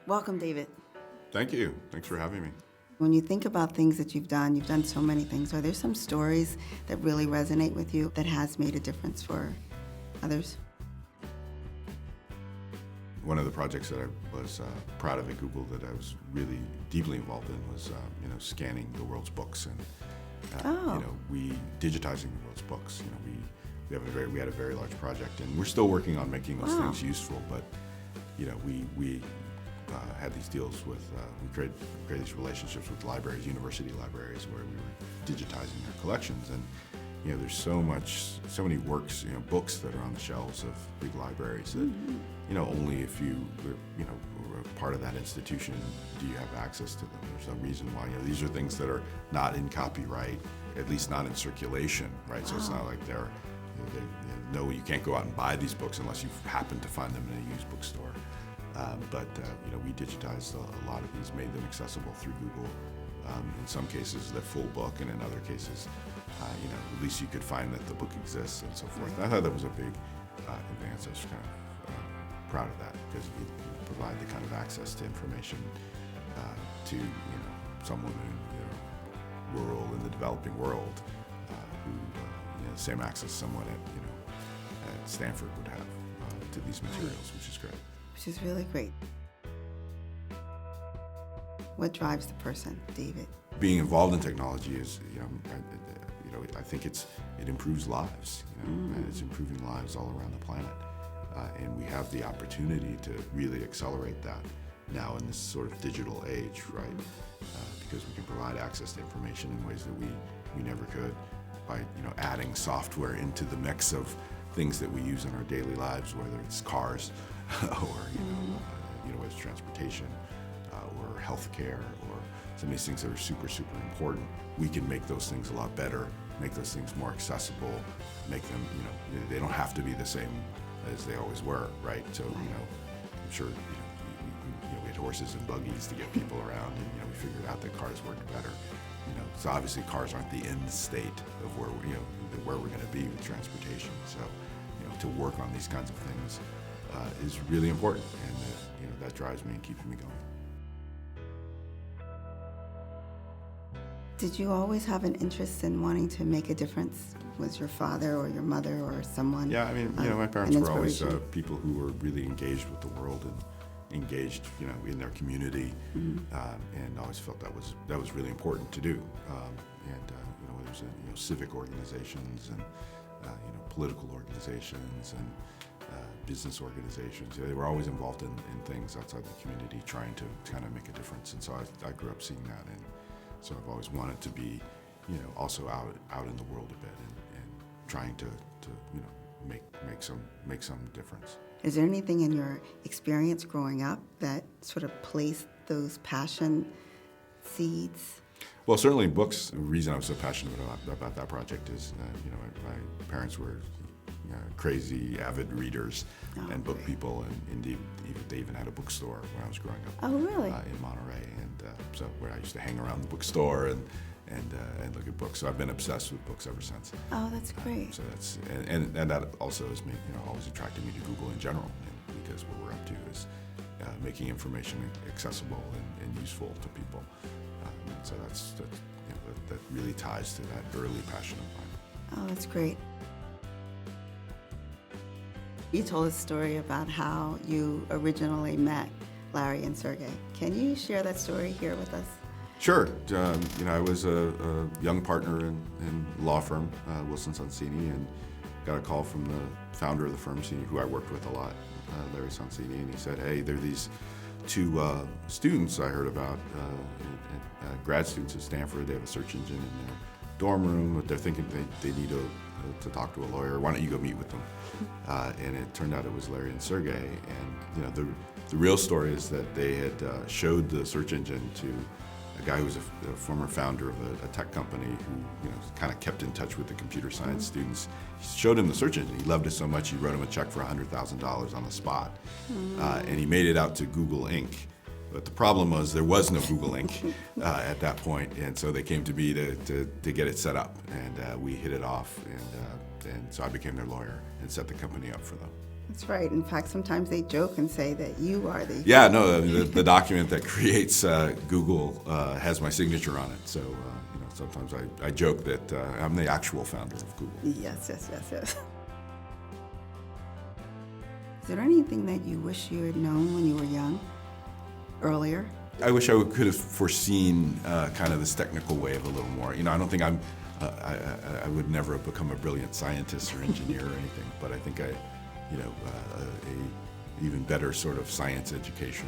Welcome, David. Thank you. Thanks for having me. When you think about things that you've done so many things. Are there some stories that really resonate with you that has made a difference for others? One of the projects that I was proud of at Google that I was really deeply involved in was, scanning the world's books and, digitizing the world's books. We had a very large project, and we're still working on making those things useful. But, we had these deals with, we created these relationships with libraries, university libraries, where we were digitizing their collections. And, there's so many works, books that are on the shelves of big libraries that, only if you were part of that institution do you have access to them. There's no reason why, these are things that are not in copyright, at least not in circulation, right? Wow. So it's not like you can't go out and buy these books unless you happen to find them in a used bookstore. But we digitized a lot of these, made them accessible through Google. In some cases, the full book, and in other cases, at least you could find that the book exists and so forth. I thought that was a big advance. I was kind of proud of that because we provide the kind of access to information to someone in rural in the developing world who the same access someone at Stanford would have to these materials, which is great. Which is really great. What drives the person, David? Being involved in technology is, I think it improves lives. And it's improving lives all around the planet, and we have the opportunity to really accelerate that now in this sort of digital age, right? Because we can provide access to information in ways that we never could by adding software into the mix of things that we use in our daily lives, whether it's cars or whether it's transportation or healthcare or some of these things that are super, super important. We can make those things a lot better, make those things more accessible, make them, they don't have to be the same as they always were, right? So, I'm sure, we had horses and buggies to get people around, and, we figured out that cars worked better. So obviously cars aren't the end state of where we're going to be with transportation. So, to work on these kinds of things is really important, and that drives me and keeps me going. Did you always have an interest in wanting to make a difference? Was your father or your mother or someone? Yeah, I mean, my parents were always people who were really engaged with the world and engaged, in their community, and always felt that was really important to do. Whether it was civic organizations and political organizations and business organizations, they were always involved in things outside the community, trying to kind of make a difference. And so I grew up seeing that, and so I've always wanted to be, also out in the world a bit and trying to make some difference. Is there anything in your experience growing up that sort of placed those passion seeds? Well, certainly books. The reason I was so passionate about that project is, my parents were crazy, avid readers and book people, and indeed, they even had a bookstore when I was growing up. Oh, really? In Monterey, and so where I used to hang around the bookstore and look at books. So I've been obsessed with books ever since. Oh, that's great. So that's and that also has made always attracted me to Google in general, because what we're up to is making information accessible and useful to people. So that really ties to that early passion of mine. Oh, that's great. You told a story about how you originally met Larry and Sergey. Can you share that story here with us? Sure. I was a young partner in law firm, Wilson Sonsini, and got a call from the founder of the firm, who I worked with a lot, Larry Sonsini, and he said, "Hey, there are these two students I heard about, grad students at Stanford. They have a search engine in their dorm room, but they're thinking they need to talk to a lawyer. Why don't you go meet with them?" And it turned out it was Larry and Sergey. And the real story is that they had showed the search engine to a guy who was a former founder of a tech company who kind of kept in touch with the computer science students. He showed him the search engine. He loved it so much he wrote him a check for $100,000 on the spot. And he made it out to Google Inc. But the problem was there was no Google Inc. At that point, and so they came to me to get it set up, and we hit it off, and so I became their lawyer and set the company up for them. That's right. In fact, sometimes they joke and say that you are the... Yeah, no, the document that creates Google has my signature on it. So, sometimes I joke that I'm the actual founder of Google. Yes. Is there anything that you wish you had known when you were young, earlier? I wish I could have foreseen kind of this technical wave a little more. I don't think I would never have become a brilliant scientist or engineer or anything, but I think a even better sort of science education.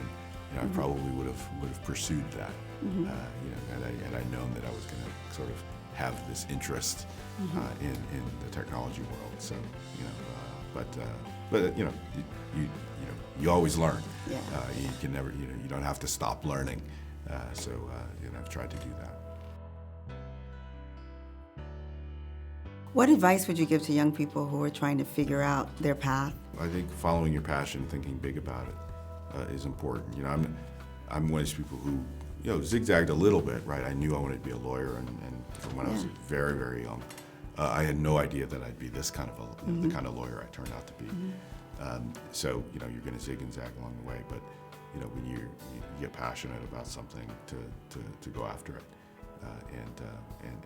I probably would have pursued that. Had I known that I was going to sort of have this interest in the technology world. So you always learn. Yeah. You can never you don't have to stop learning. So I've tried to do that. What advice would you give to young people who are trying to figure out their path? I think following your passion, thinking big about it, is important. I'm one of those people who zigzagged a little bit, right? I knew I wanted to be a lawyer, and from when I was very, very young, I had no idea that I'd be this kind of the kind of lawyer I turned out to be. So you're going to zig and zag along the way, but when you get passionate about something, to go after it,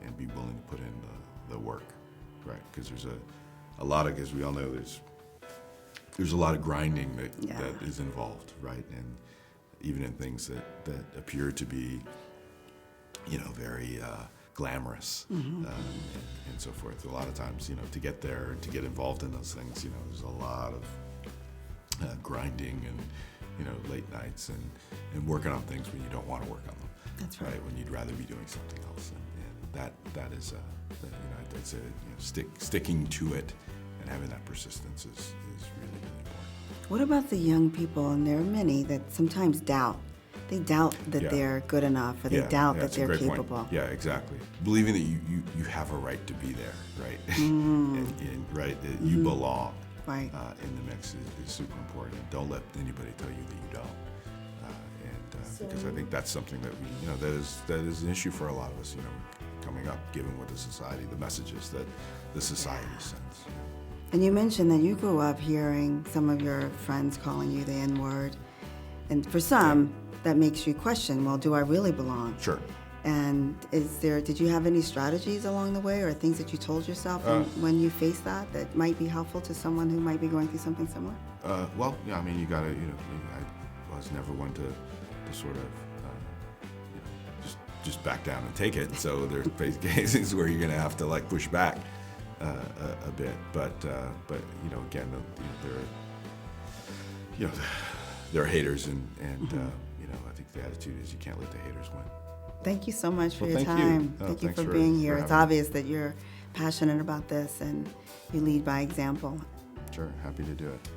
and be willing to put in the work, right? Because there's a lot of, as we all know, there's a lot of grinding that is involved, right? And even in things that appear to be, very glamorous and so forth. A lot of times, to get there and to get involved in those things, there's a lot of grinding and late nights and working on things when you don't want to work on them. That's right. When you'd rather be doing something else, and that is it's sticking to it and having that persistence is really, really important. What about the young people, and there are many that sometimes doubt? They doubt that they're good enough, or they doubt that they're capable. Point. Yeah, exactly. Believing that you have a right to be there, right? and right, that you belong. Right. In the mix is super important. And don't let anybody tell you that you don't. Because I think that's something that that is an issue for a lot of us. Coming up, given what the messages that the society sends. And you mentioned that you grew up hearing some of your friends calling you the N-word, and for some, that makes you question, well, do I really belong? Sure. And did you have any strategies along the way, or things that you told yourself when you faced that might be helpful to someone who might be going through something similar? Well, yeah, I mean, you gotta, I was never one to sort of, just back down and take it. So there's cases where you're gonna have to push back a bit. But again, there are haters, and I think the attitude is you can't let the haters win. Thank you so much for your thank time. you. Thank you Thanks for being here. for It's having me. obvious that you're passionate about this and you lead by example. Sure, happy to do it.